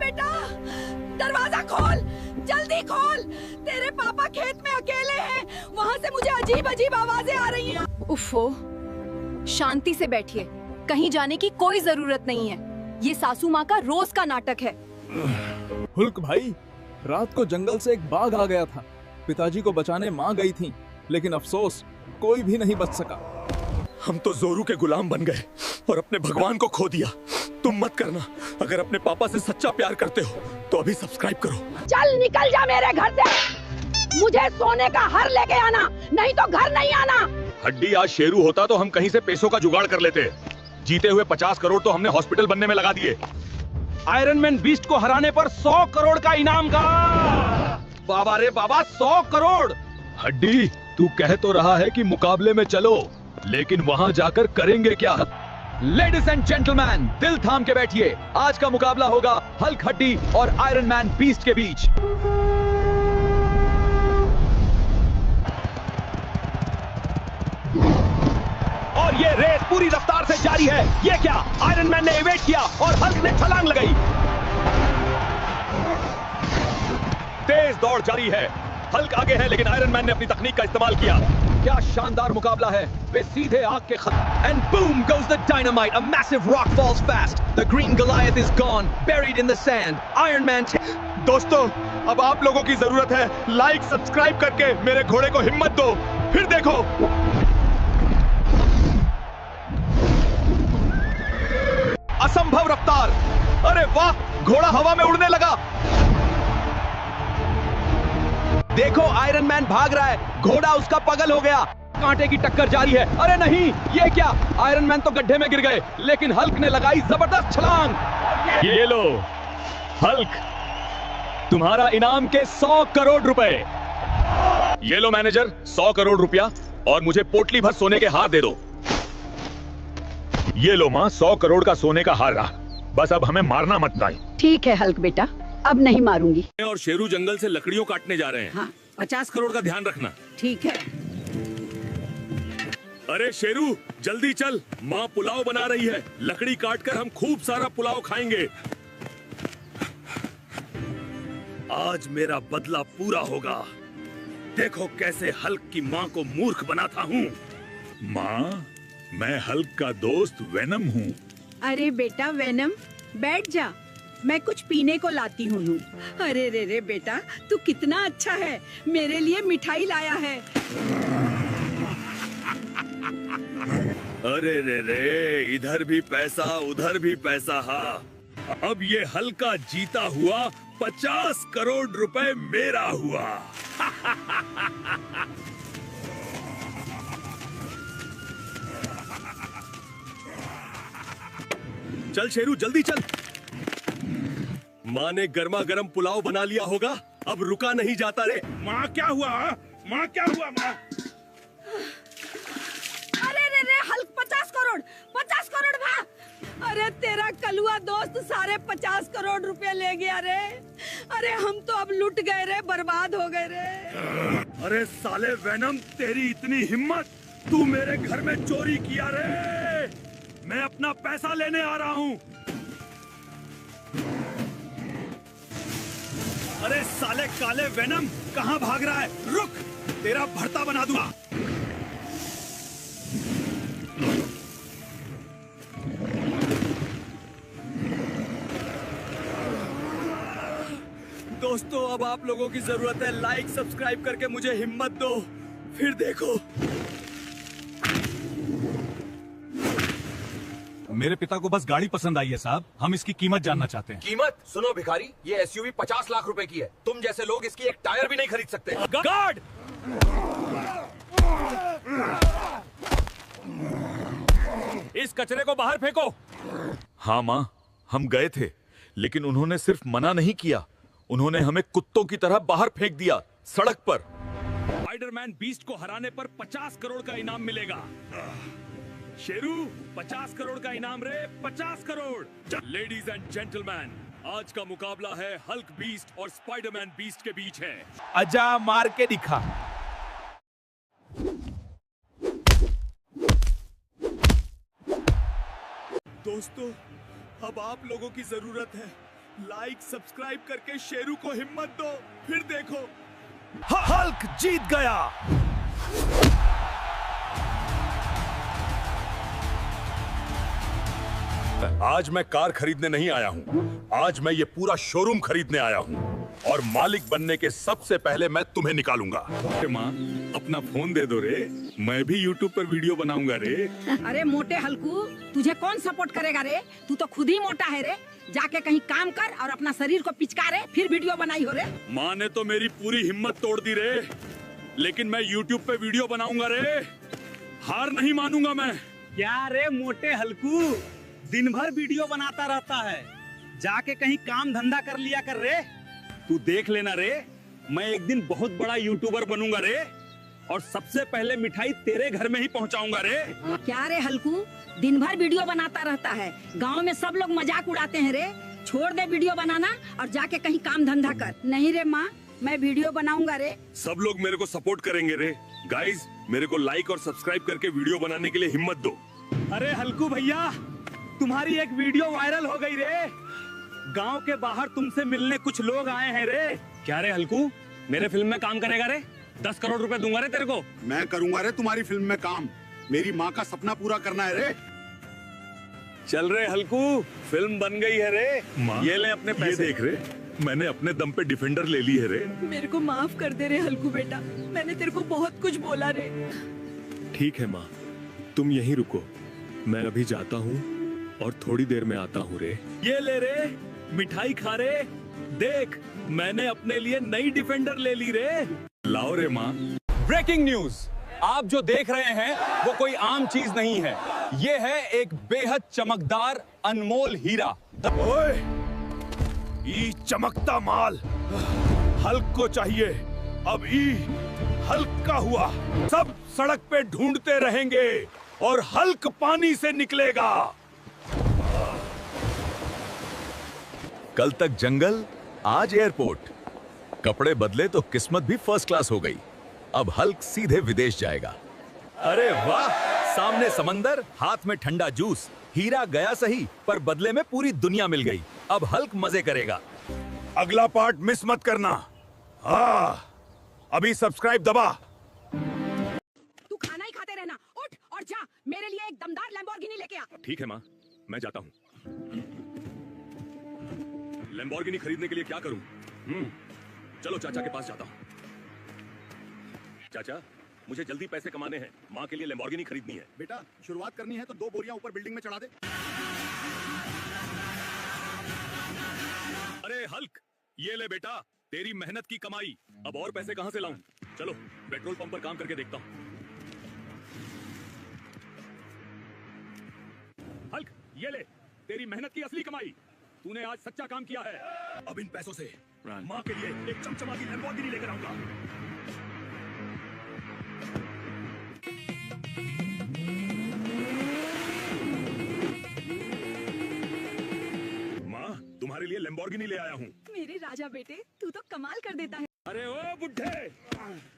बेटा, दरवाजा खोल, जल्दी खोल। तेरे पापा खेत में अकेले हैं, वहाँ से मुझे अजीब अजीब आवाजें आ रही हैं। उफ़ो, शांति से बैठिए, कहीं जाने की कोई जरूरत नहीं है। ये सासू माँ का रोज का नाटक है। हुल्क भाई, रात को जंगल से एक बाघ आ गया था। पिताजी को बचाने माँ गई थी, लेकिन अफसोस कोई भी नहीं बच सका। हम तो जोरू के गुलाम बन गए और अपने भगवान को खो दिया। तुम मत करना। अगर अपने पापा से सच्चा प्यार करते हो तो अभी सब्सक्राइब करो। चल निकल जा मेरे घर से। मुझे सोने का हर लेके आना, नहीं तो घर नहीं आना। हड्डी आज शेरू होता तो हम कहीं से पैसों का जुगाड़ कर लेते। जीते हुए 50 करोड़ तो हमने हॉस्पिटल बनने में लगा दिए। आयरन मैन बीस्ट को हराने पर 100 करोड़ का इनाम का। बाबा रे बाबा, 100 करोड़। हड्डी, तू कह तो रहा है कि मुकाबले में चलो, लेकिन वहां जाकर करेंगे क्या? लेडीज एंड जेंटलमैन, दिल थाम के बैठिए। आज का मुकाबला होगा हल्क हड्डी और आयरन मैन बीस्ट के बीच। और ये रेस पूरी रफ्तार से जारी है। ये क्या, आयरन मैन ने एवेट किया और हल्क ने छलांग लगाई। तेज दौड़ जारी है। हल्क आगे है, लेकिन आयरन मैन ने अपनी तकनीक का इस्तेमाल किया। क्या शानदार मुकाबला है। वे सीधे आग के And boom goes the dynamite. A massive rock falls fast. The green Goliath is gone, buried in the sand. Iron Man दोस्तों, अब आप लोगों की जरूरत है लाइक सब्सक्राइब करके मेरे घोड़े को हिम्मत दो। फिर देखो, असंभव रफ्तार। अरे वाह, घोड़ा हवा में उड़ने लगा। देखो, आयरन मैन भाग रहा है, घोड़ा उसका पगल हो गया। कांटे की टक्कर जारी है। अरे नहीं, ये क्या, आयरन मैन तो गड्ढे में गिर गए, लेकिन हल्क ने लगाई जबरदस्त छलांग। ये लो हल्क, तुम्हारा इनाम के 100 करोड़ रुपए। ये लो मैनेजर, 100 करोड़ रुपया, और मुझे पोटली भर सोने के हार दे दो। ये लो माँ, 100 करोड़ का सोने का हार रहा। बस अब हमें मारना मत ना। ठीक है हल्क बेटा, अब नहीं मारूंगी। और शेरू जंगल से लकड़ियों काटने जा रहे हैं। हाँ। 50 करोड़ का ध्यान रखना। ठीक है। अरे शेरू, जल्दी चल, माँ पुलाव बना रही है। लकड़ी काटकर हम खूब सारा पुलाव खाएंगे। आज मेरा बदला पूरा होगा। देखो कैसे हल्क की माँ को मूर्ख बनाता हूँ। माँ, मैं हल्क का दोस्त वेनम हूँ। अरे बेटा वेनम, बैठ जा, मैं कुछ पीने को लाती हूँ। अरे रे रे बेटा, तू कितना अच्छा है, मेरे लिए मिठाई लाया है। अरे रे रे, इधर भी पैसा उधर भी पैसा। हाँ, अब ये हल्का जीता हुआ 50 करोड़ रुपए मेरा हुआ। चल शेरू, जल्दी चल। माँ ने गर्मा गर्म पुलाव बना लिया होगा, अब रुका नहीं जाता रे। माँ क्या हुआ? माँ क्या हुआ? माँ, अरे रे रे हल्क, 50 करोड़, 50 करोड़ भाग। अरे तेरा कलुआ दोस्त सारे 50 करोड़ रुपए ले गया रे। अरे हम तो अब लुट गए रे, बर्बाद हो गए रे। अरे साले वेनम, तेरी इतनी हिम्मत, तू मेरे घर में चोरी किया रे। मैं अपना पैसा लेने आ रहा हूँ। अरे साले काले वेनम, कहाँ भाग रहा है? रुक, तेरा भरता बना दूंगा। दोस्तों, अब आप लोगों की जरूरत है लाइक सब्सक्राइब करके मुझे हिम्मत दो। फिर देखो। मेरे पिता को बस गाड़ी पसंद आई है साहब, हम इसकी कीमत जानना चाहते हैं। कीमत? सुनो भिखारी, ये एसयूवी 50 लाख रुपए की है। तुम जैसे लोग इसकी एक टायर भी नहीं खरीद सकते। गार्ड! इस कचरे को बाहर फेंको। हाँ माँ, हम गए थे, लेकिन उन्होंने सिर्फ मना नहीं किया, उन्होंने हमें कुत्तों की तरह बाहर फेंक दिया, सड़क पर। स्पाइडरमैन बीस्ट को हराने पर 50 करोड़ का इनाम मिलेगा। शेरू, 50 करोड़ का इनाम रे, 50 करोड़। लेडीज एंड जेंटलमैन, आज का मुकाबला है हल्क बीस्ट और स्पाइडरमैन बीस्ट के बीच है। आजा, मार के दिखा। दोस्तों, अब आप लोगों की जरूरत है लाइक सब्सक्राइब करके शेरू को हिम्मत दो, फिर देखो हल्क जीत गया। आज मैं कार खरीदने नहीं आया हूँ, आज मैं ये पूरा शोरूम खरीदने आया हूँ और मालिक बनने के सबसे पहले मैं तुम्हें निकालूंगा। माँ अपना फोन दे दो रे, मैं भी यूट्यूब पर वीडियो बनाऊंगा रे। अरे मोटे हल्कू, तुझे कौन सपोर्ट करेगा रे? तू तो खुद ही मोटा है रे। जाके कहीं काम कर और अपना शरीर को पिचका रे, फिर वीडियो बनाई हो रे। माँ ने तो मेरी पूरी हिम्मत तोड़ दी रे, लेकिन मैं यूट्यूब पे वीडियो बनाऊंगा रे, हार नहीं मानूंगा मैं। क्या रे मोटे हल्कू, दिन भर वीडियो बनाता रहता है, जाके कहीं काम धंधा कर लिया कर रे। तू देख लेना रे, मैं एक दिन बहुत बड़ा यूट्यूबर बनूंगा रे और सबसे पहले मिठाई तेरे घर में ही पहुंचाऊंगा रे। क्या रे हल्कू, दिन भर वीडियो बनाता रहता है, गांव में सब लोग मजाक उड़ाते हैं रे। छोड़ दे वीडियो बनाना और जाके कहीं काम धंधा कर। नहीं रे माँ, मैं वीडियो बनाऊंगा रे। सब लोग मेरे को सपोर्ट करेंगे रे। गाइस, मेरे को लाइक और सब्सक्राइब करके वीडियो बनाने के लिए हिम्मत दो। अरे हल्कू भैया, तुम्हारी एक वीडियो वायरल हो गई रे। गांव के बाहर तुमसे मिलने कुछ लोग आए हैं रे। क्या रे हल्कू, मेरे फिल्म में काम करेगा रे? 10 करोड़ रुपए दूंगा रे तेरे को। मैं करूंगा रे तुम्हारी फिल्म में काम, मेरी माँ का सपना पूरा करना है रे। चल रे हल्कू, फिल्म बन गई है रे। ये ले अपने पैसे। देख रे, मैंने अपने दम पे डिफेंडर ले ली है रे। मेरे को माफ कर दे रे हल्कू बेटा, मैंने तेरे को बहुत कुछ बोला रे। ठीक है माँ, तुम यहीं रुको, मैं अभी जाता हूँ और थोड़ी देर में आता हूँ रे। ये ले रे, मिठाई खा रे। देख, मैंने अपने लिए नई डिफेंडर ले ली रे। लाओ रे माँ। ब्रेकिंग न्यूज, आप जो देख रहे हैं वो कोई आम चीज नहीं है, ये है एक बेहद चमकदार अनमोल हीरा। ओए, ई चमकता माल हल्क को चाहिए। अब ई हल्क का हुआ, सब सड़क पे ढूंढते रहेंगे और हल्क पानी से निकलेगा। कल तक जंगल, आज एयरपोर्ट। कपड़े बदले तो किस्मत भी फर्स्ट क्लास हो गई। अब हल्क सीधे विदेश जाएगा। अरे वाह, सामने समंदर, हाथ में ठंडा जूस। हीरा गया सही, पर बदले में पूरी दुनिया मिल गई। अब हल्क मजे करेगा। अगला पार्ट मिस मत करना। हाँ, अभी सब्सक्राइब दबा। तू खाना ही खाते रहना, उठ और जा मेरे लिए एक दमदार लैम्बोर्गिनी लेके आ। ठीक है माँ, मैं जाता हूँ। लैम्बोर्गिनी खरीदने के लिए क्या करूँ? चलो चाचा के पास जाता हूँ। चाचा, मुझे जल्दी पैसे कमाने हैं, माँ के लिए लैम्बोर्गिनी खरीदनी है। बेटा, शुरुआत करनी है तो 2 बोरियां ऊपर बिल्डिंग में चढ़ा दे। अरे हल्क, ये ले बेटा, तेरी मेहनत की कमाई। अब और पैसे कहाँ से लाऊं? चलो पेट्रोल पंप पर काम करके देखता हूँ। हल्क, ये ले तेरी मेहनत की असली कमाई। तूने आज सच्चा काम किया है। अब इन पैसों से माँ के लिए एक चमचमाती लैम्बोर्गिनी लेकर आऊंगा। माँ, तुम्हारे लिए लैम्बोर्गिनी ले आया हूँ। मेरे राजा बेटे, तू तो कमाल कर देता है। अरे ओ बुड्ढे,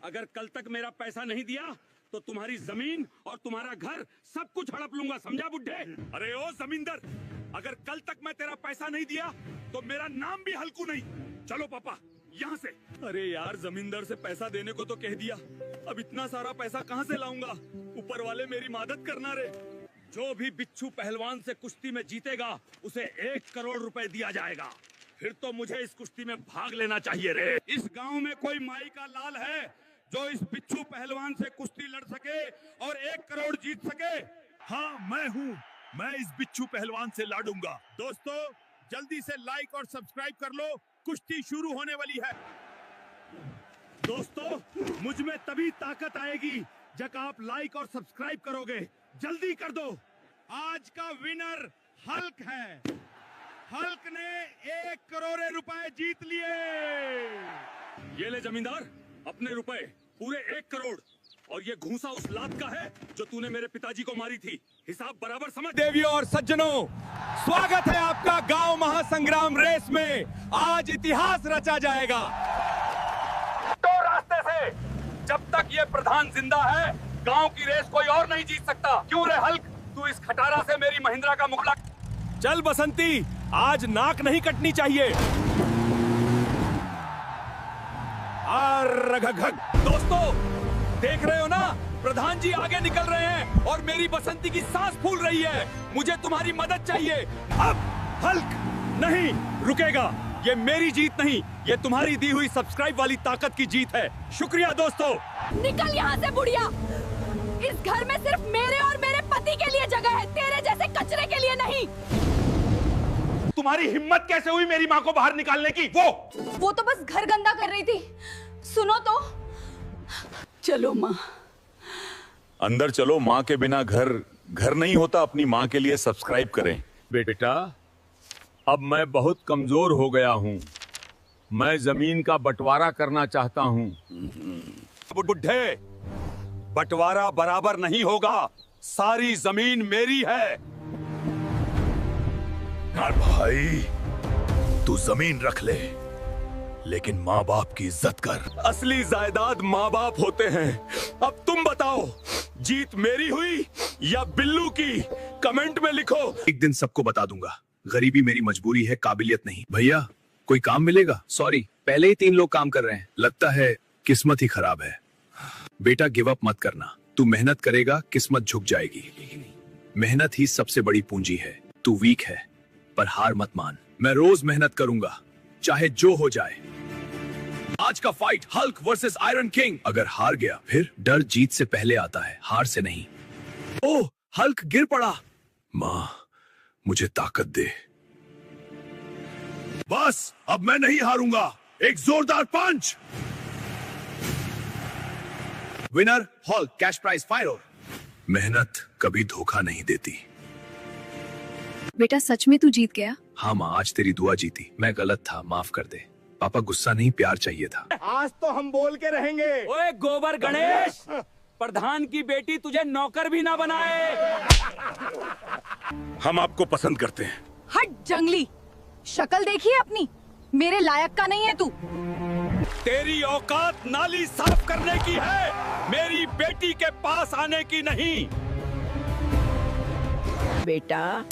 अगर कल तक मेरा पैसा नहीं दिया तो तुम्हारी जमीन और तुम्हारा घर सब कुछ हड़प लूंगा, समझा बुड्ढे? अरे ओ जमींदार, अगर कल तक मैं तेरा पैसा नहीं दिया तो मेरा नाम भी हल्कू नहीं। चलो पापा, यहाँ से। अरे यार, जमींदार से पैसा देने को तो कह दिया, अब इतना सारा पैसा कहाँ से लाऊंगा? ऊपर वाले मेरी मदद करना रे। जो भी बिच्छू पहलवान से कुश्ती में जीतेगा उसे 1 करोड़ रुपए दिया जाएगा। फिर तो मुझे इस कुश्ती में भाग लेना चाहिए रे। इस गांव में कोई माई का लाल है जो इस बिच्छू पहलवान से कुश्ती लड़ सके और 1 करोड़ जीत सके? हाँ, मैं हूँ। मैं इस बिच्छू पहलवान से लड़ूंगा। दोस्तों, जल्दी से लाइक और सब्सक्राइब कर लो, कुश्ती शुरू होने वाली है। दोस्तों, मुझ में तभी ताकत आएगी जब आप लाइक और सब्सक्राइब करोगे। जल्दी कर दो। आज का विनर हल्क है। हल्क ने 1 करोड़ रुपए जीत लिए। ये ले जमींदार, अपने रुपए पूरे 1 करोड़। और ये घूंसा उस लात का है जो तूने मेरे पिताजी को मारी थी। हिसाब बराबर समझ। देवियों और सज्जनों, स्वागत है आपका गांव महासंग्राम रेस में। आज इतिहास रचा जाएगा। तो रास्ते से, जब तक ये प्रधान जिंदा है, गांव की रेस कोई और नहीं जीत सकता। क्यों रे हल्क, तू इस खटारा से मेरी महिंद्रा का मुकाबला चल बसंती, आज नाक नहीं कटनी चाहिए। दोस्तों, देख रहे हो ना, प्रधान जी आगे निकल रहे हैं और मेरी बसंती की सांस फूल रही है। मुझे तुम्हारी मदद चाहिए। अब हल्क नहीं रुकेगा। ये मेरी जीत नहीं, ये तुम्हारी दी हुई सब्सक्राइब वाली ताकत की जीत है। शुक्रिया दोस्तों। निकल यहाँ से बुढ़िया। इस घर में सिर्फ मेरे और मेरे पति के लिए जगह है, तेरे जैसे कचरे के लिए नहीं। तुम्हारी हिम्मत कैसे हुई मेरी माँ को बाहर निकालने की? वो तो बस घर गंदा कर रही थी। सुनो तो। चलो माँ। अंदर चलो। माँ के बिना घर घर नहीं होता। अपनी माँ के लिए सब्सक्राइब करें। बेटा, अब मैं बहुत कमजोर हो गया हूँ। मैं जमीन का बंटवारा करना चाहता हूँ। बुढ़े, बंटवारा बराबर नहीं होगा। सारी जमीन मेरी है। भाई, तू जमीन रख ले, लेकिन माँ बाप की इज्जत कर। असली जायदाद माँ बाप होते हैं। अब तुम बताओ, जीत मेरी हुई या बिल्लू की? कमेंट में लिखो। एक दिन सबको बता दूंगा। गरीबी मेरी मजबूरी है, काबिलियत नहीं। भैया, कोई काम मिलेगा? सॉरी, पहले ही 3 लोग काम कर रहे हैं। लगता है किस्मत ही खराब है। बेटा, गिव अप मत करना। तू मेहनत करेगा, किस्मत झुक जाएगी। मेहनत ही सबसे बड़ी पूंजी है। तू वीक है, पर हार मत मान। मैं रोज मेहनत करूंगा, चाहे जो हो जाए। आज का fight Hulk versus iron king. अगर हार गया, फिर डर जीत से पहले आता है, हार से नहीं। ओह, हल्क गिर पड़ा। माँ, मुझे ताकत दे। बस, अब मैं नहीं हारूंगा। एक जोरदार punch. Winner Hulk, cash prize $5। मेहनत कभी धोखा नहीं देती। बेटा, सच में तू जीत गया? हाँ माँ, आज तेरी दुआ जीती। मैं गलत था, माफ कर दे। पापा, गुस्सा नहीं, प्यार चाहिए था। आज तो हम बोल के रहेंगे। ओए गोबर गणेश, प्रधान की बेटी तुझे नौकर भी ना बनाए। हम आपको पसंद करते हैं। हट जंगली, शक्ल देखिए अपनी। मेरे लायक का नहीं है तू। तेरी औकात नाली साफ करने की है, मेरी बेटी के पास आने की नहीं। बेटा,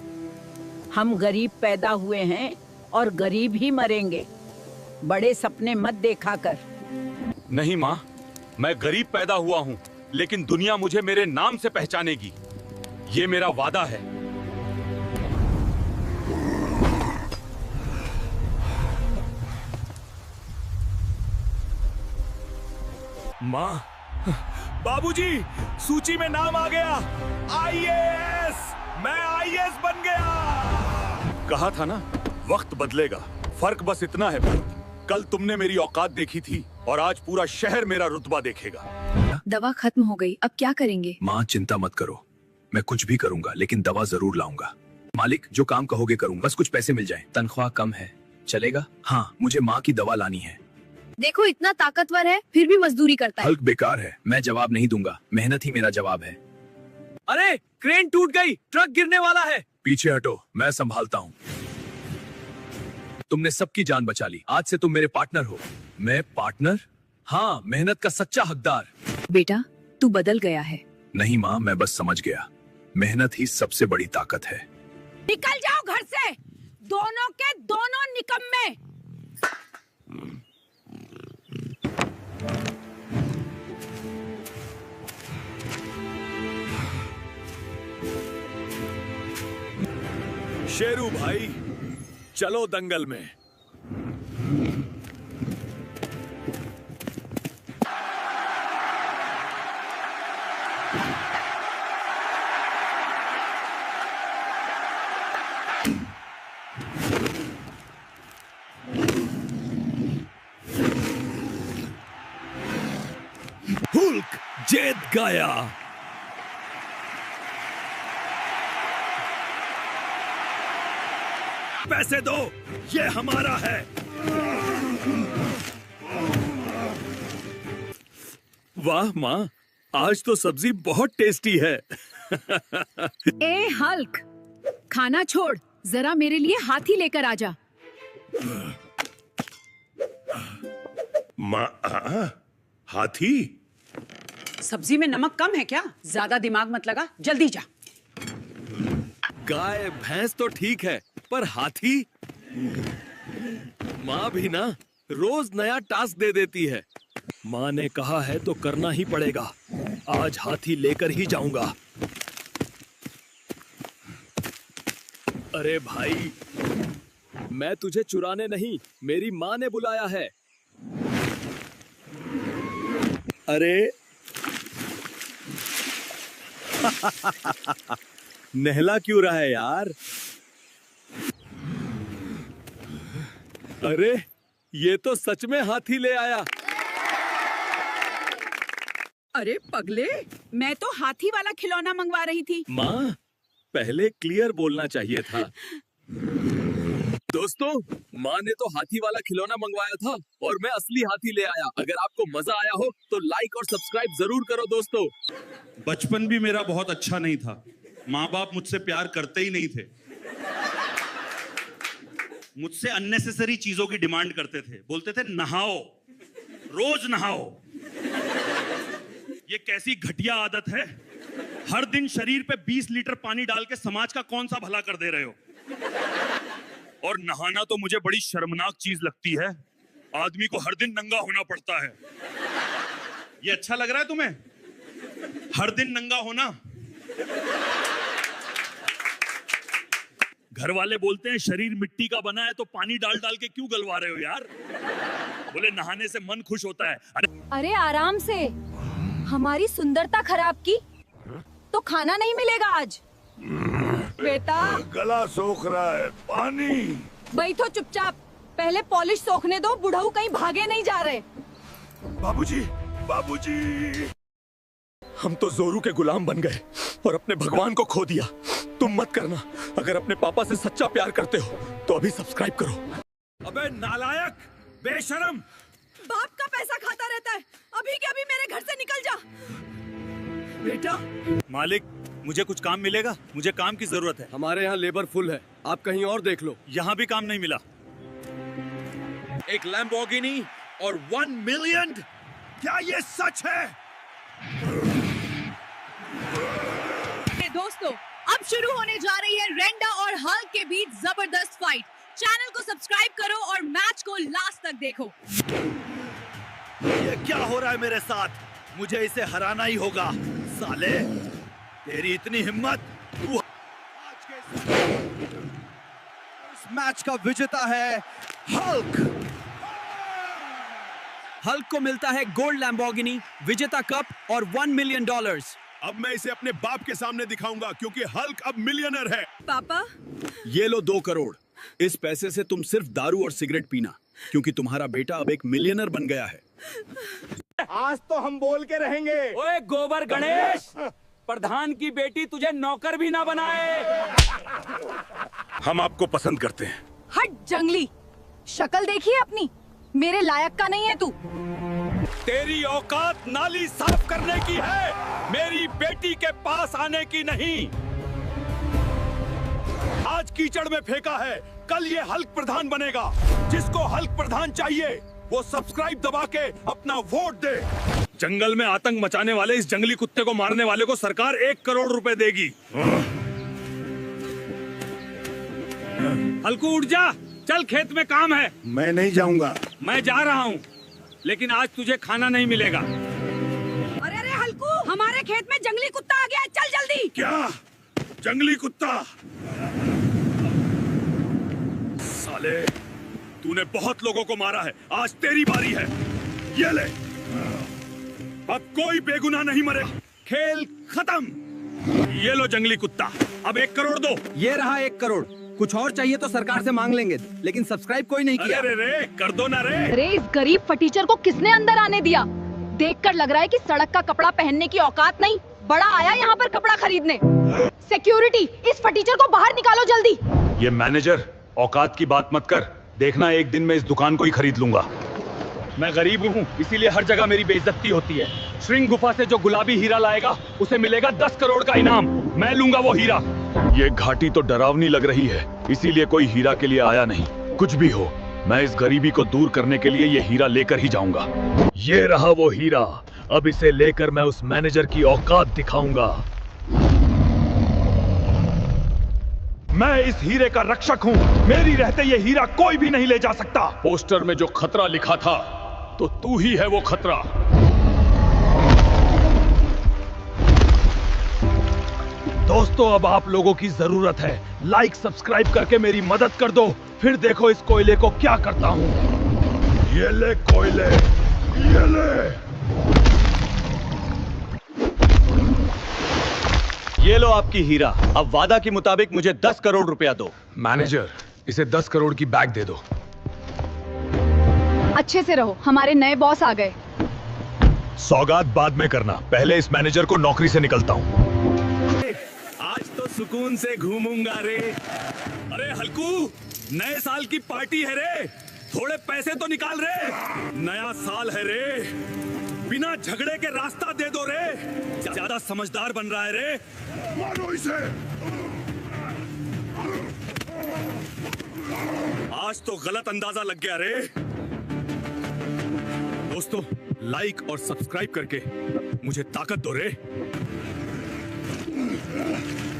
हम गरीब पैदा हुए हैं और गरीब ही मरेंगे। बड़े सपने मत देखा कर। नहीं माँ, मैं गरीब पैदा हुआ हूँ, लेकिन दुनिया मुझे मेरे नाम से पहचानेगी। ये मेरा वादा है। माँ, बाबूजी, सूची में नाम आ गया। आईएएस, मैं आईएएस बन गया। कहा था ना, वक्त बदलेगा। फर्क बस इतना है, कल तुमने मेरी औकात देखी थी और आज पूरा शहर मेरा रुतबा देखेगा। दवा खत्म हो गई, अब क्या करेंगे? माँ, चिंता मत करो, मैं कुछ भी करूंगा, लेकिन दवा जरूर लाऊंगा। मालिक, जो काम कहोगे करूंगा, बस कुछ पैसे मिल जाएं। तनख्वाह कम है, चलेगा? हाँ, मुझे माँ की दवा लानी है। देखो, इतना ताकतवर है, फिर भी मजदूरी करता है। हल्क बेकार है, मैं जवाब नहीं दूंगा। मेहनत ही मेरा जवाब है। अरे, क्रेन टूट गई, ट्रक गिरने वाला है। पीछे हटो, मैं संभालता हूँ। तुमने सबकी जान बचा ली। आज से तुम मेरे पार्टनर हो। मैं पार्टनर? हाँ, मेहनत का सच्चा हकदार। बेटा, तू बदल गया है। नहीं माँ, मैं बस समझ गया, मेहनत ही सबसे बड़ी ताकत है। निकल जाओ घर से, दोनों के दोनों निकम्मे। शेरू भाई, चलो दंगल में। हुल्क जीत गया। पैसे दो, ये हमारा है। वाह माँ, आज तो सब्जी बहुत टेस्टी है। ए हल्क, खाना छोड़, जरा मेरे लिए हाथी लेकर आजा। माँ, हाथी? सब्जी में नमक कम है क्या? ज्यादा दिमाग मत लगा, जल्दी जा। गाय भैंस तो ठीक है, पर हाथी? माँ भी ना रोज नया टास्क दे देती है। माँ ने कहा है तो करना ही पड़ेगा। आज हाथी लेकर ही जाऊंगा। अरे भाई, मैं तुझे चुराने नहीं, मेरी माँ ने बुलाया है। अरे नहला क्यों रहा है यार? अरे ये तो सच में हाथी ले आया। अरे पगले, मैं तो हाथी वाला खिलौना मंगवा रही थी। माँ, पहले क्लियर बोलना चाहिए था। दोस्तों, माँ ने तो हाथी वाला खिलौना मंगवाया था और मैं असली हाथी ले आया। अगर आपको मजा आया हो तो लाइक और सब्सक्राइब जरूर करो दोस्तों। बचपन भी मेरा बहुत अच्छा नहीं था। माँ बाप मुझसे प्यार करते ही नहीं थे। मुझसे अननेसेसरी चीजों की डिमांड करते थे। बोलते थे नहाओ, रोज नहाओ। ये कैसी घटिया आदत है। हर दिन शरीर पे 20 लीटर पानी डाल के समाज का कौन सा भला कर दे रहे हो। और नहाना तो मुझे बड़ी शर्मनाक चीज लगती है। आदमी को हर दिन नंगा होना पड़ता है। ये अच्छा लग रहा है तुम्हें? हर दिन नंगा होना। घर वाले बोलते हैं शरीर मिट्टी का बना है तो पानी डाल डाल के क्यों गलवा रहे हो यार। बोले नहाने से मन खुश होता है। अरे आराम से, हमारी सुंदरता खराब की तो खाना नहीं मिलेगा आज। बेटा, गला सूख रहा है, पानी। बैठो चुपचाप, पहले पॉलिश सोखने दो। बुढ़ऊ कहीं भागे नहीं जा रहे। बाबूजी, बाबूजी। हम तो जोरू के गुलाम बन गए और अपने भगवान को खो दिया। तुम मत करना। अगर अपने पापा से सच्चा प्यार करते हो तो अभी सब्सक्राइब करो। अबे नालायक, बेशरम। बाप का पैसा खाता रहता है। अभी के अभी मेरे घर से निकल जा। बेटा। मालिक, मुझे कुछ काम मिलेगा? मुझे काम की जरूरत है। हमारे यहाँ लेबर फुल है, आप कहीं और देख लो। यहाँ भी काम नहीं मिला। एक लैम्बोर्गिनी और 1 मिलियन? क्या ये सच है? दोस्तों, अब शुरू होने जा रही है रेंडा और हल्क के बीच जबरदस्त फाइट। चैनल को सब्सक्राइब करो और मैच को लास्ट तक देखो। ये क्या हो रहा है मेरे साथ? मुझे इसे हराना ही होगा। साले, तेरी इतनी हिम्मत। इस मैच का विजेता है हल्क। हल्क को मिलता है गोल्ड लैम्बोर्गिनी, विजेता कप और $1 मिलियन। अब मैं इसे अपने बाप के सामने दिखाऊंगा क्योंकि हल्क अब मिलियनर है। पापा, ये लो 2 करोड़। इस पैसे से तुम सिर्फ दारू और सिगरेट पीना, क्योंकि तुम्हारा बेटा अब एक मिलियनर बन गया है। आज तो हम बोल के रहेंगे। ओए गोबर गणेश, प्रधान की बेटी तुझे नौकर भी ना बनाए। हम आपको पसंद करते हैं। हट जंगली, शक्ल देखिए अपनी, मेरे लायक का नहीं है तू। तेरी औकात नाली साफ करने की है, मेरी बेटी के पास आने की नहीं। आज कीचड़ में फेंका है, कल ये हल्क प्रधान बनेगा। जिसको हल्क प्रधान चाहिए वो सब्सक्राइब दबा के अपना वोट दे। जंगल में आतंक मचाने वाले इस जंगली कुत्ते को मारने वाले को सरकार 1 करोड़ रुपए देगी। हल्कू उठ जा, चल खेत में काम है। मैं नहीं जाऊंगा। मैं जा रहा हूँ, लेकिन आज तुझे खाना नहीं मिलेगा। अरे अरे हल्कू, हमारे खेत में जंगली कुत्ता आ गया है, चल जल्दी। क्या? जंगली कुत्ता? साले, तूने बहुत लोगों को मारा है, आज तेरी बारी है। ये ले, अब कोई बेगुनाह नहीं मरेगा। खेल खत्म। ये लो जंगली कुत्ता, अब 1 करोड़ दो। ये रहा 1 करोड़। कुछ और चाहिए तो सरकार से मांग लेंगे, लेकिन सब्सक्राइब कोई नहीं किया। अरे रे, कर दो ना रे। अरे इस गरीब फटीचर को किसने अंदर आने दिया? देखकर लग रहा है कि सड़क का कपड़ा पहनने की औकात नहीं, बड़ा आया यहाँ पर कपड़ा खरीदने। सिक्योरिटी, इस फटीचर को बाहर निकालो जल्दी। ये मैनेजर, औकात की बात मत कर। देखना एक दिन मैं इस दुकान को ही खरीद लूंगा। मैं गरीब हूँ, इसीलिए हर जगह मेरी बेइज्जती होती है। श्रृंग गुफा से जो गुलाबी हीरा लाएगा उसे मिलेगा 10 करोड़ का इनाम। मैं लूंगा वो हीरा। ये घाटी तो डरावनी लग रही है, इसीलिए कोई हीरा के लिए आया नहीं। कुछ भी हो, मैं इस गरीबी को दूर करने के लिए ये हीरा लेकर ही जाऊंगा। ये रहा वो हीरा, अब इसे लेकर मैं उस मैनेजर की औकात दिखाऊंगा। मैं इस हीरे का रक्षक हूँ। मेरी रहते ये हीरा कोई भी नहीं ले जा सकता। पोस्टर में जो खतरा लिखा था तो तू ही है वो खतरा। दोस्तों, अब आप लोगों की जरूरत है। लाइक सब्सक्राइब करके मेरी मदद कर दो, फिर देखो इस कोयले को क्या करता हूँ। ये ले कोयले, ये ले। ये लो आपकी हीरा। अब वादा के मुताबिक मुझे 10 करोड़ रुपया दो। मैनेजर, इसे 10 करोड़ की बैग दे दो। अच्छे से रहो, हमारे नए बॉस आ गए। सौगात बाद में करना, पहले इस मैनेजर को नौकरी से निकलता हूँ। आज तो सुकून से घूमूंगा रे। अरे हल्कू, नए साल की पार्टी है रे, थोड़े पैसे तो निकाल रे। नया साल है रे, बिना झगड़े के रास्ता दे दो रे। ज्यादा समझदार बन रहा है रे। मारो इसे। आज तो गलत अंदाजा लग गया रे। दोस्तों, लाइक और सब्सक्राइब करके मुझे ताकत दो रे।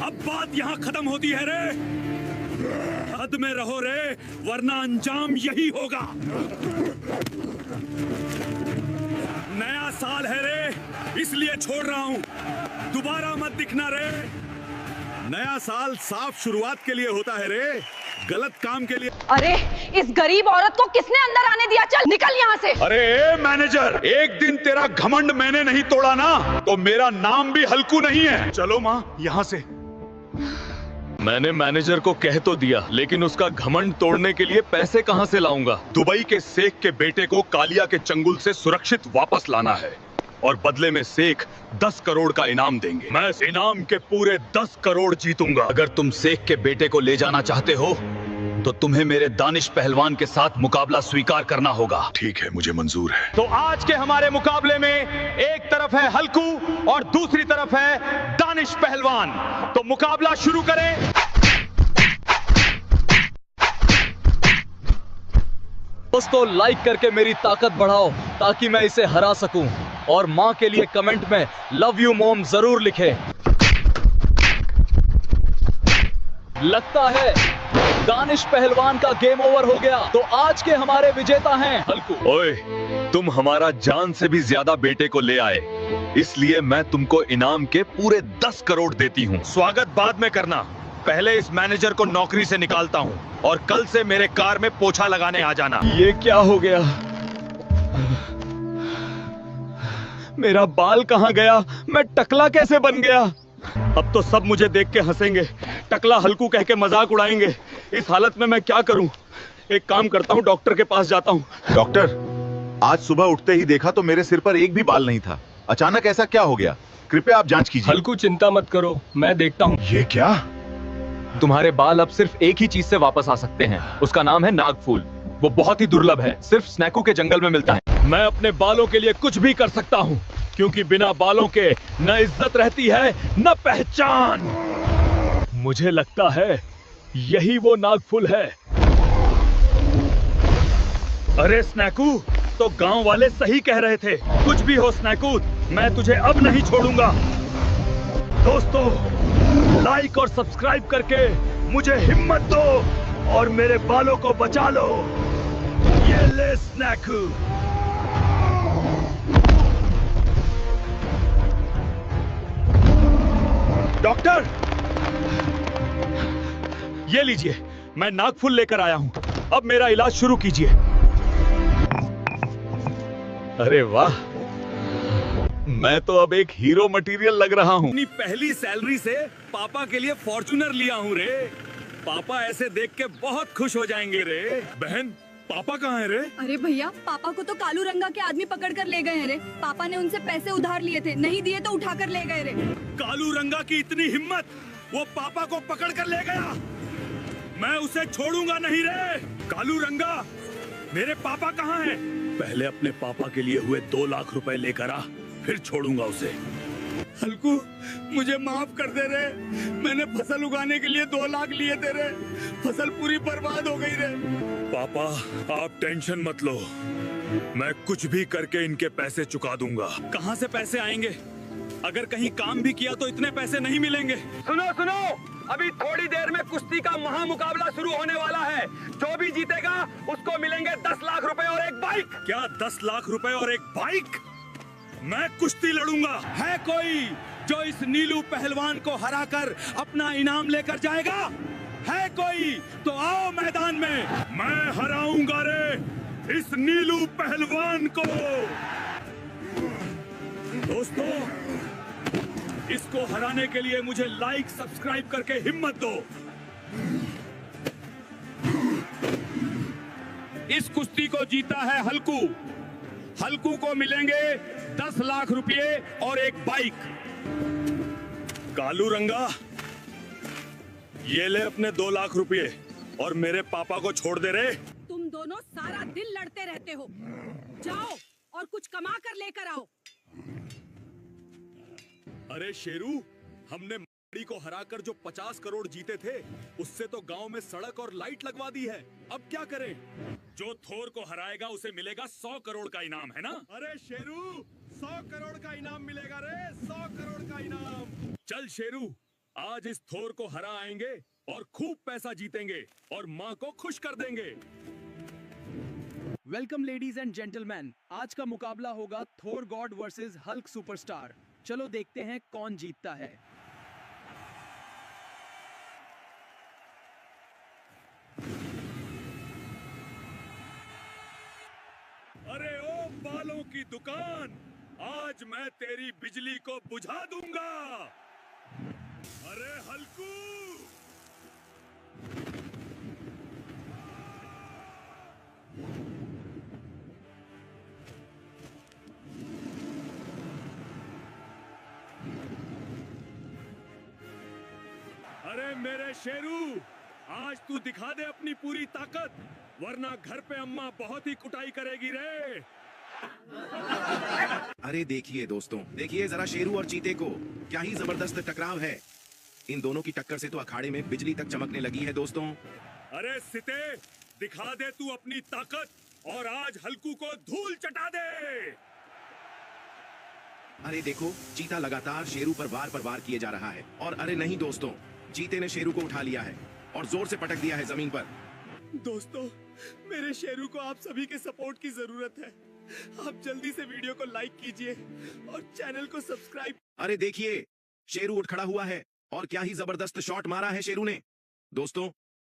अब बात यहाँ खत्म होती है रे। हद में रहो रे, वरना अंजाम यही होगा। नया साल है रे, इसलिए छोड़ रहा हूँ। दोबारा मत दिखना रे। नया साल साफ शुरुआत के लिए होता है रे, गलत काम के लिए। अरे इस गरीब औरत को किसने अंदर आने दिया? चल निकल यहाँ से। अरे मैनेजर, एक दिन तेरा घमंड मैंने नहीं तोड़ा ना, तो मेरा नाम भी हल्कू नहीं है। चलो माँ, यहाँ से। मैंने मैनेजर को कह तो दिया, लेकिन उसका घमंड तोड़ने के लिए पैसे कहां से लाऊंगा? दुबई के शेख के बेटे को कालिया के चंगुल से सुरक्षित वापस लाना है, और बदले में शेख 10 करोड़ का इनाम देंगे। मैं इस इनाम के पूरे 10 करोड़ जीतूंगा। अगर तुम शेख के बेटे को ले जाना चाहते हो तो तुम्हें मेरे दानिश पहलवान के साथ मुकाबला स्वीकार करना होगा। ठीक है, मुझे मंजूर है। तो आज के हमारे मुकाबले में एक तरफ है हल्कू और दूसरी तरफ है दानिश पहलवान। तो मुकाबला शुरू करें। दोस्तों, लाइक करके मेरी ताकत बढ़ाओ ताकि मैं इसे हरा सकूं, और माँ के लिए कमेंट में लव यू मॉम जरूर लिखें। लगता है दानिश पहलवान का गेम ओवर हो गया। तो आज के हमारे विजेता हैं हल्कू। ओए, तुम हमारा जान से भी ज्यादा बेटे को ले आए, इसलिए मैं तुमको इनाम के पूरे 10 करोड़ देती हूँ। स्वागत बाद में करना, पहले इस मैनेजर को नौकरी से निकालता हूँ, और कल से मेरे कार में पोछा लगाने आ जाना। ये क्या हो गया? मेरा बाल कहाँ गया? मैं टकला कैसे बन गया? अब तो सब मुझे देख के हंसेंगे, टकला हल्कू कह के मजाक उड़ाएंगे। इस हालत में मैं क्या करूं? एक काम करता हूं, डॉक्टर के पास जाता हूं। डॉक्टर, आज सुबह उठते ही देखा तो मेरे सिर पर एक भी बाल नहीं था। अचानक ऐसा क्या हो गया? कृपया आप जांच कीजिए। हल्कू, चिंता मत करो, मैं देखता हूँ। ये क्या? तुम्हारे बाल अब सिर्फ एक ही चीज से वापस आ सकते हैं, उसका नाम है नागफूल। वो बहुत ही दुर्लभ है, सिर्फ स्नैकू के जंगल में मिलता है। मैं अपने बालों के लिए कुछ भी कर सकता हूँ, क्योंकि बिना बालों के न इज्जत रहती है न पहचान। मुझे लगता है यही वो नागफूल है। अरे स्नैकू, तो गांव वाले सही कह रहे थे। कुछ भी हो स्नैकू, मैं तुझे अब नहीं छोड़ूंगा। दोस्तों, लाइक और सब्सक्राइब करके मुझे हिम्मत दो और मेरे बालों को बचा लो। ये ले स्नैकू। डॉक्टर, ये लीजिए, मैं नागफूल लेकर आया हूं। अब मेरा इलाज शुरू कीजिए। अरे वाह, मैं तो अब एक हीरो मटेरियल लग रहा हूँ। अपनी पहली सैलरी से पापा के लिए फॉर्च्यूनर लिया हूँ रे। पापा ऐसे देख के बहुत खुश हो जाएंगे रे। बहन, पापा कहाँ है रे? अरे भैया, पापा को तो कालू रंगा के आदमी पकड़ कर ले गए हैं रे। पापा ने उनसे पैसे उधार लिए थे, नहीं दिए तो उठा कर ले गए रे। कालू रंगा की इतनी हिम्मत, वो पापा को पकड़ कर ले गया। मैं उसे छोड़ूंगा नहीं रे। कालू रंगा, मेरे पापा कहाँ हैं? पहले अपने पापा के लिए हुए 2 लाख रुपए लेकर आ, फिर छोड़ूंगा उसे। हल्कू, मुझे माफ कर दे रे। मैंने फसल उगाने के लिए 2 लाख लिए थे रे। फसल पूरी बर्बाद हो गई रे। पापा, आप टेंशन मत लो, मैं कुछ भी करके इनके पैसे चुका दूंगा। कहाँ से पैसे आएंगे? अगर कहीं काम भी किया तो इतने पैसे नहीं मिलेंगे। सुनो सुनो, अभी थोड़ी देर में कुश्ती का महामुकाबला शुरू होने वाला है। जो भी जीतेगा उसको मिलेंगे 10 लाख रुपए और एक बाइक। क्या 10 लाख रुपए और एक बाइक? मैं कुश्ती लड़ूंगा। है कोई जो इस नीलू पहलवान को हराकर अपना इनाम लेकर जाएगा? है कोई? तो आओ मैदान में, मैं हराऊंगा रे इस नीलू पहलवान को। दोस्तों, इसको हराने के लिए मुझे लाइक सब्सक्राइब करके हिम्मत दो। इस कुश्ती को जीता है हल्कू। हल्कू को मिलेंगे 10 लाख रुपए और एक बाइक। कालू रंगा, ये ले अपने 2 लाख रुपए और मेरे पापा को छोड़ दे रे। तुम दोनों सारा दिन लड़ते रहते हो। जाओ और कुछ कमा कर लेकर आओ। अरे शेरू, हमने मड़ी को हराकर जो 50 करोड़ जीते थे, उससे तो गांव में सड़क और लाइट लगवा दी है। अब क्या करें? जो थोर को हराएगा उसे मिलेगा 100 करोड़ का इनाम, है ना? अरे शेरू, 100 करोड़ का इनाम मिलेगा रे, 100 करोड़ का इनाम। चल शेरू, आज इस थोर को हरा आएंगे और खूब पैसा जीतेंगे और माँ को खुश कर देंगे। वेलकम लेडीज एंड जेंटलमैन, आज का मुकाबला होगा थोर गॉड वर्सेस हल्क सुपरस्टार। चलो देखते हैं कौन जीतता है। अरे ओ बालों की दुकान, आज मैं तेरी बिजली को बुझा दूंगा। अरे हल्कू, अरे मेरे शेरू, आज तू दिखा दे अपनी पूरी ताकत, वरना घर पे अम्मा बहुत ही कुटाई करेगी रे। अरे देखिए दोस्तों, देखिए जरा शेरू और चीते को, क्या ही जबरदस्त टकराव है। इन दोनों की टक्कर से तो अखाड़े में बिजली तक चमकने लगी है दोस्तों। अरे सिते, दिखा दे तू अपनी ताकत और आज हल्कू को धूल चटा दे। अरे देखो, चीता लगातार शेरू पर वार किए जा रहा है। और अरे नहीं दोस्तों, चीते ने शेरू को उठा लिया है और जोर से पटक दिया है जमीन पर। दोस्तों, मेरे शेरू को आप सभी के सपोर्ट की जरूरत है। आप जल्दी से वीडियो को लाइक कीजिए और चैनल को सब्सक्राइब। अरे देखिए, शेरू उठ खड़ा हुआ है और क्या ही जबरदस्त शॉट मारा है शेरू ने। दोस्तों,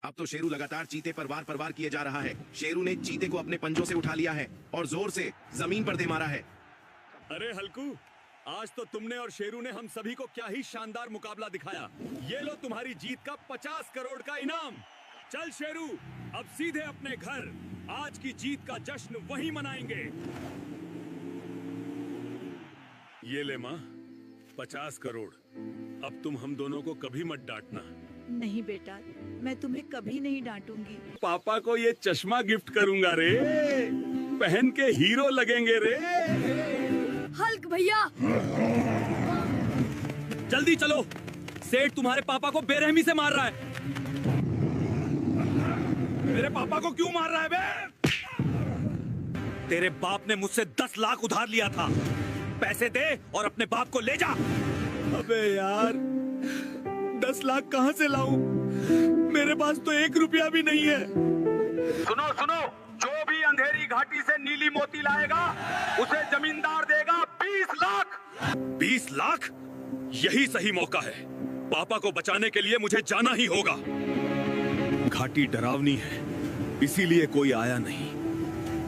अब तो शेरू लगातार चीते पर वार किए जा रहा है। शेरू ने चीते को अपने पंजों से उठा लिया है और जोर से जमीन पर दे मारा है। अरे हल्कू, आज तो तुमने और शेरू ने हम सभी को क्या ही शानदार मुकाबला दिखाया। ये लो तुम्हारी जीत का 50 करोड़ का इनाम। चल शेरू, अब सीधे अपने घर। आज की जीत का जश्न वहीं मनाएंगे। ये ले माँ, 50 करोड़। अब तुम हम दोनों को कभी मत डांटना। नहीं बेटा, मैं तुम्हें कभी नहीं डांटूंगी। पापा को ये चश्मा गिफ्ट करूंगा रे, पहन के हीरो लगेंगे रे। हल्क भैया, जल्दी चलो, सेठ तुम्हारे पापा को बेरहमी से मार रहा है। मेरे पापा को क्यों मार रहा है बे? तेरे बाप ने मुझसे 10 लाख उधार लिया था। पैसे दे और अपने बाप को ले जा। अबे यार, 10 लाख कहां से लाऊं? मेरे पास तो 1 रुपया भी नहीं है। सुनो सुनो, जो भी अंधेरी घाटी से नीली मोती लाएगा उसे जमींदार देगा 20 लाख। 20 लाख? यही सही मौका है। पापा को बचाने के लिए मुझे जाना ही होगा। घाटी डरावनी है, इसीलिए कोई आया नहीं,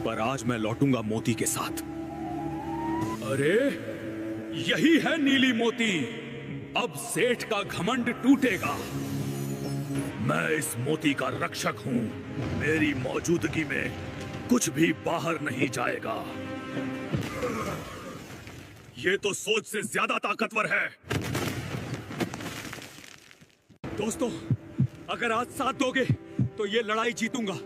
पर आज मैं लौटूंगा मोती के साथ। अरे यही है नीली मोती। अब सेठ का घमंड टूटेगा। मैं इस मोती का रक्षक हूं। मेरी मौजूदगी में कुछ भी बाहर नहीं जाएगा। ये तो सोच से ज्यादा ताकतवर है। दोस्तों, अगर आज साथ दोगे तो ये लड़ाई जीतूंगा।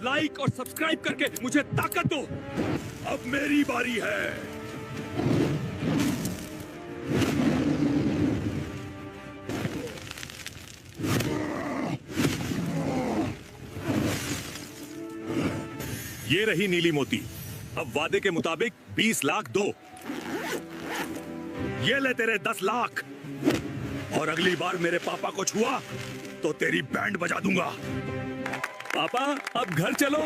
लाइक और सब्सक्राइब करके मुझे ताकत दो। अब मेरी बारी है। ये रही नीली मोती। अब वादे के मुताबिक 20 लाख दो। ये ले तेरे 10 लाख। और अगली बार मेरे पापा को छुआ तो तेरी बैंड बजा दूंगा। पापा अब घर चलो।